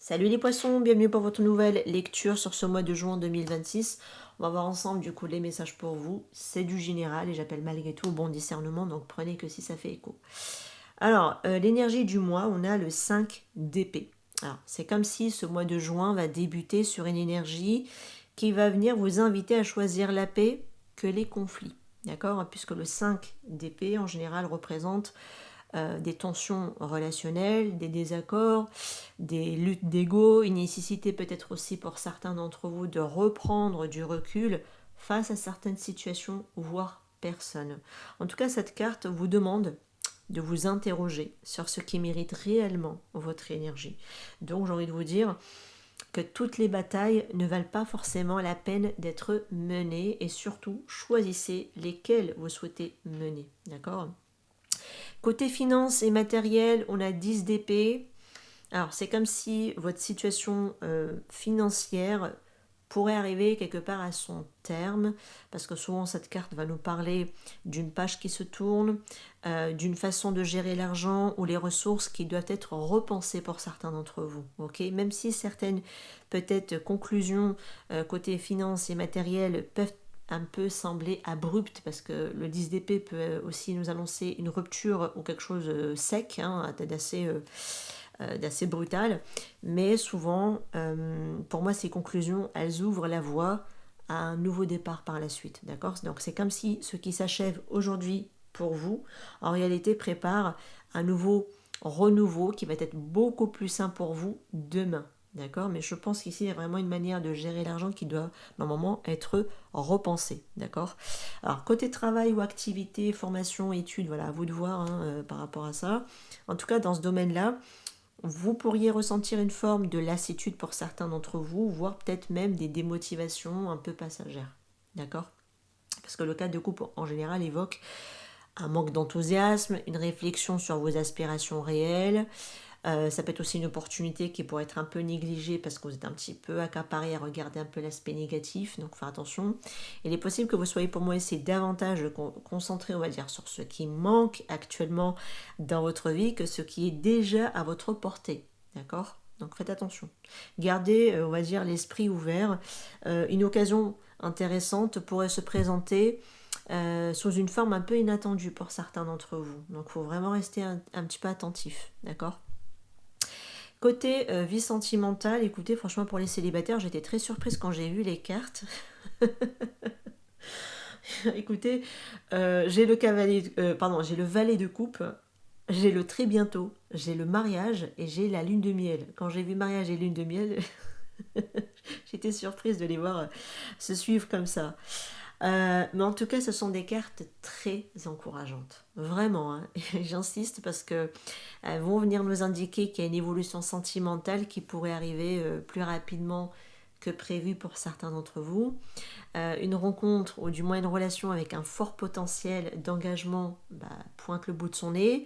Salut les poissons, bienvenue pour votre nouvelle lecture sur ce mois de juin 2026. On va voir ensemble du coup les messages pour vous. C'est du général et j'appelle malgré tout au bon discernement, donc prenez que si ça fait écho. Alors, l'énergie du mois, on a le 5 d'épée. Alors, c'est comme si ce mois de juin va débuter sur une énergie qui va venir vous inviter à choisir la paix que les conflits. D'accord? Puisque le 5 d'épée, en général, représente des tensions relationnelles, des désaccords, des luttes d'ego, une nécessité peut-être aussi pour certains d'entre vous de reprendre du recul face à certaines situations, voire personnes. En tout cas, cette carte vous demande de vous interroger sur ce qui mérite réellement votre énergie. Donc j'ai envie de vous dire que toutes les batailles ne valent pas forcément la peine d'être menées et surtout choisissez lesquelles vous souhaitez mener. D'accord ? Côté finance et matériel, on a 10 d'épée. Alors, c'est comme si votre situation financière pourrait arriver quelque part à son terme, parce que souvent cette carte va nous parler d'une page qui se tourne, d'une façon de gérer l'argent ou les ressources qui doivent être repensées pour certains d'entre vous. Okay, même si certaines peut-être conclusions côté finance et matériel peuvent un peu sembler abruptes, parce que le 10 d'épée peut aussi nous annoncer une rupture ou quelque chose sec, d'assez brutal, mais souvent, pour moi, ces conclusions, elles ouvrent la voie à un nouveau départ par la suite, d'accord? Donc c'est comme si ce qui s'achève aujourd'hui pour vous, en réalité, prépare un nouveau renouveau qui va être beaucoup plus sain pour vous demain. D'accord? Mais je pense qu'ici, il y a vraiment une manière de gérer l'argent qui doit, normalement, être repensée. D'accord? Alors, côté travail ou activité, formation, études, voilà, à vous de voir par rapport à ça. En tout cas, dans ce domaine-là, vous pourriez ressentir une forme de lassitude pour certains d'entre vous, voire peut-être même des démotivations un peu passagères. D'accord? Parce que le cas de couple en général évoque un manque d'enthousiasme, une réflexion sur vos aspirations réelles. Ça peut être aussi une opportunité qui pourrait être un peu négligée parce que vous êtes un petit peu accaparé à regarder un peu l'aspect négatif, donc faire attention. Il est possible que vous soyez pour moi essayer davantage de concentrer, on va dire, sur ce qui manque actuellement dans votre vie que ce qui est déjà à votre portée. D'accord? Donc faites attention. Gardez, on va dire, l'esprit ouvert. Une occasion intéressante pourrait se présenter sous une forme un peu inattendue pour certains d'entre vous. Donc il faut vraiment rester un petit peu attentif. D'accord? Côté vie sentimentale, écoutez, franchement, pour les célibataires, j'étais très surprise quand j'ai vu les cartes. Écoutez, j'ai le cavalier, j'ai le valet de coupe, j'ai le très bientôt, j'ai le mariage et j'ai la lune de miel. Quand j'ai vu mariage et lune de miel, j'étais surprise de les voir se suivre comme ça. Mais en tout cas, ce sont des cartes très encourageantes. Vraiment, hein. J'insiste parce que elles vont venir nous indiquer qu'il y a une évolution sentimentale qui pourrait arriver plus rapidement que prévu pour certains d'entre vous. Une rencontre ou du moins une relation avec un fort potentiel d'engagement pointe le bout de son nez.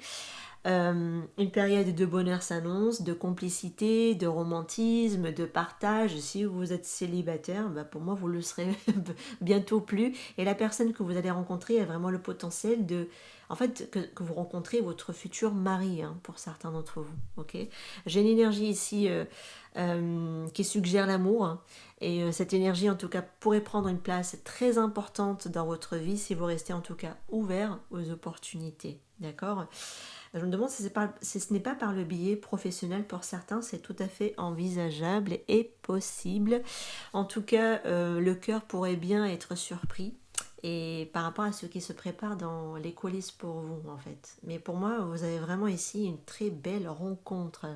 Une période de bonheur s'annonce, de complicité, de romantisme, de partage. Si vous êtes célibataire, pour moi vous le serez bientôt plus. Et la personne que vous allez rencontrer a vraiment le potentiel de, en fait, que vous rencontrez votre futur mari, hein, pour certains d'entre vous. Ok. J'ai une énergie ici qui suggère l'amour, hein, et cette énergie en tout cas pourrait prendre une place très importante dans votre vie si vous restez en tout cas ouvert aux opportunités. D'accord? Je me demande si ce n'est pas par le biais professionnel pour certains, c'est tout à fait envisageable et possible. En tout cas, le cœur pourrait bien être surpris et par rapport à ce qui se prépare dans les coulisses pour vous en fait. Mais pour moi, vous avez vraiment ici une très belle rencontre.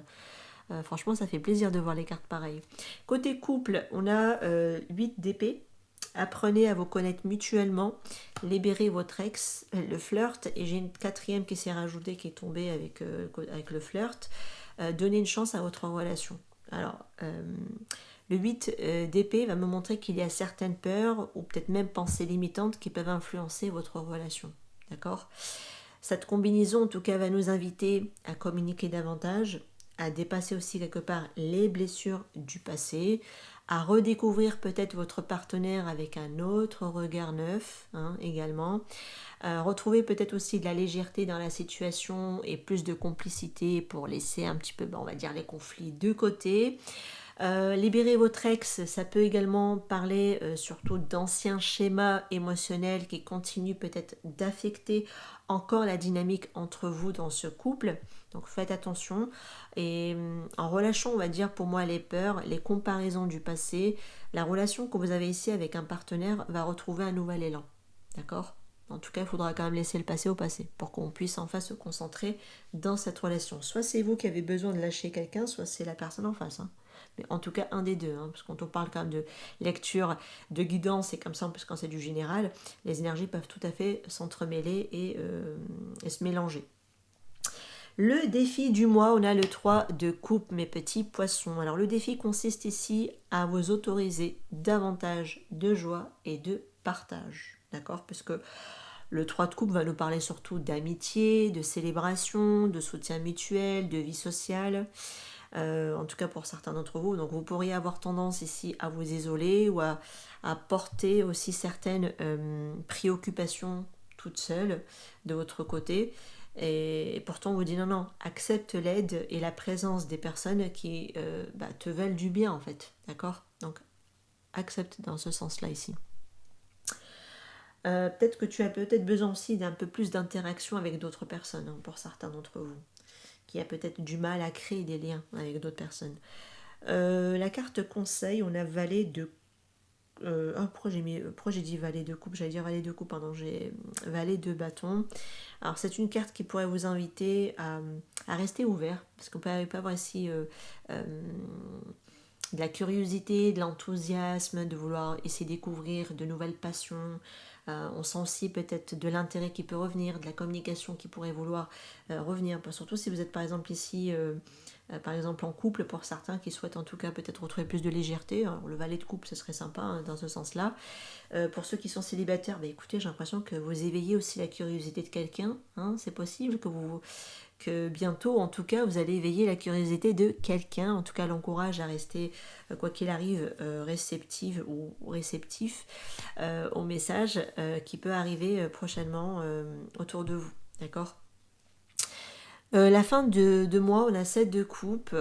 Franchement, ça fait plaisir de voir les cartes pareilles. Côté couple, on a 8 d'épée. Apprenez à vous connaître mutuellement, libérez votre ex, le flirt, et j'ai une quatrième qui s'est rajoutée qui est tombée avec le flirt. Donnez une chance à votre relation. Alors, le 8 d'épée va me montrer qu'il y a certaines peurs ou peut-être même pensées limitantes qui peuvent influencer votre relation. D'accord ? Cette combinaison, en tout cas, va nous inviter à communiquer davantage, à dépasser aussi quelque part les blessures du passé, à redécouvrir peut-être votre partenaire avec un autre regard neuf également, retrouver peut-être aussi de la légèreté dans la situation et plus de complicité pour laisser un petit peu, on va dire, les conflits de côté. Libérer votre ex, ça peut également parler surtout d'anciens schémas émotionnels qui continuent peut-être d'affecter encore la dynamique entre vous dans ce couple. Donc faites attention. Et en relâchant, on va dire pour moi, les peurs, les comparaisons du passé, la relation que vous avez ici avec un partenaire va retrouver un nouvel élan. D'accord ? En tout cas, il faudra quand même laisser le passé au passé pour qu'on puisse enfin se concentrer dans cette relation. Soit c'est vous qui avez besoin de lâcher quelqu'un, soit c'est la personne en face. Mais en tout cas, un des deux. Parce que quand on parle quand même de lecture, de guidance, et comme ça, en plus quand c'est du général, les énergies peuvent tout à fait s'entremêler et se mélanger. Le défi du mois, on a le 3 de coupe, mes petits poissons. Alors le défi consiste ici à vous autoriser davantage de joie et de partage. D'accord ? Parce que le 3 de coupe va nous parler surtout d'amitié, de célébration, de soutien mutuel, de vie sociale. En tout cas pour certains d'entre vous. Donc vous pourriez avoir tendance ici à vous isoler ou à porter aussi certaines préoccupations toutes seules de votre côté. Et pourtant on vous dit non, accepte l'aide et la présence des personnes qui te veulent du bien en fait. D'accord ? Donc accepte dans ce sens-là ici. Peut-être que tu as peut-être besoin aussi d'un peu plus d'interaction avec d'autres personnes pour certains d'entre vous, qui a peut-être du mal à créer des liens avec d'autres personnes. La carte conseil, on a valet de... pourquoi j'ai dit valet de coupe? J'allais dire valet de coupe, pardon, j'ai valet de bâton. Alors c'est une carte qui pourrait vous inviter à rester ouvert, parce qu'on peut avoir ici de la curiosité, de l'enthousiasme, de vouloir essayer de découvrir de nouvelles passions. On sent aussi peut-être de l'intérêt qui peut revenir, de la communication qui pourrait vouloir revenir. Surtout si vous êtes par exemple ici, par exemple en couple, pour certains qui souhaitent en tout cas peut-être retrouver plus de légèreté. Alors, le valet de couple, ce serait sympa dans ce sens-là. Pour ceux qui sont célibataires, écoutez, j'ai l'impression que vous éveillez aussi la curiosité de quelqu'un. C'est possible que bientôt, en tout cas, vous allez éveiller la curiosité de quelqu'un. En tout cas, l'encourage à rester, quoi qu'il arrive, réceptive ou réceptif au message qui peut arriver prochainement autour de vous. D'accord ? La fin de mois, on a 7 de coupe.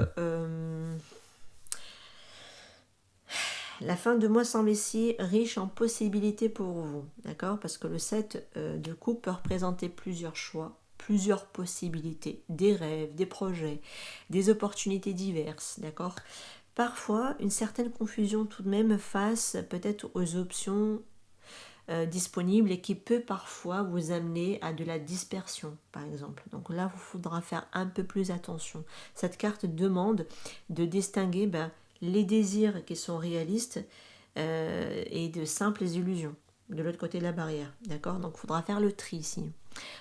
La fin de mois semble ici riche en possibilités pour vous. D'accord ? Parce que le 7 de coupe peut représenter plusieurs choix, plusieurs possibilités, des rêves, des projets, des opportunités diverses, d'accord ? Parfois, une certaine confusion tout de même face peut-être aux options disponibles et qui peut parfois vous amener à de la dispersion, par exemple. Donc là, il faudra faire un peu plus attention. Cette carte demande de distinguer les désirs qui sont réalistes et de simples illusions de l'autre côté de la barrière, d'accord ? Donc il faudra faire le tri ici.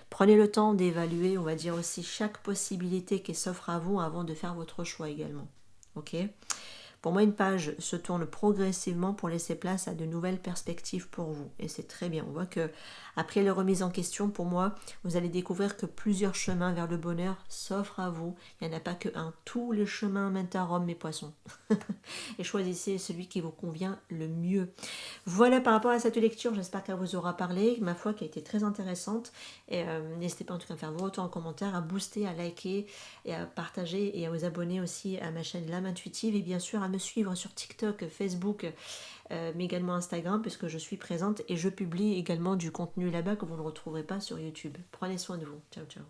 Prenez le temps d'évaluer, on va dire aussi, chaque possibilité qui s'offre à vous avant de faire votre choix également. Ok ? Pour moi, une page se tourne progressivement pour laisser place à de nouvelles perspectives pour vous. Et c'est très bien. On voit que après les remises en question, pour moi, vous allez découvrir que plusieurs chemins vers le bonheur s'offrent à vous. Il n'y en a pas qu'un. Tous les chemins mènent à Rome, mes poissons. Et choisissez celui qui vous convient le mieux. Voilà par rapport à cette lecture. J'espère qu'elle vous aura parlé. Ma foi, qui a été très intéressante. Et n'hésitez pas en tout cas à faire vos retours en commentaire, à booster, à liker et à partager et à vous abonner aussi à ma chaîne L'Âme Intuitive et bien sûr à me suivre sur TikTok, Facebook, mais également Instagram puisque je suis présente et je publie également du contenu là-bas que vous ne retrouverez pas sur YouTube. Prenez soin de vous. Ciao, ciao.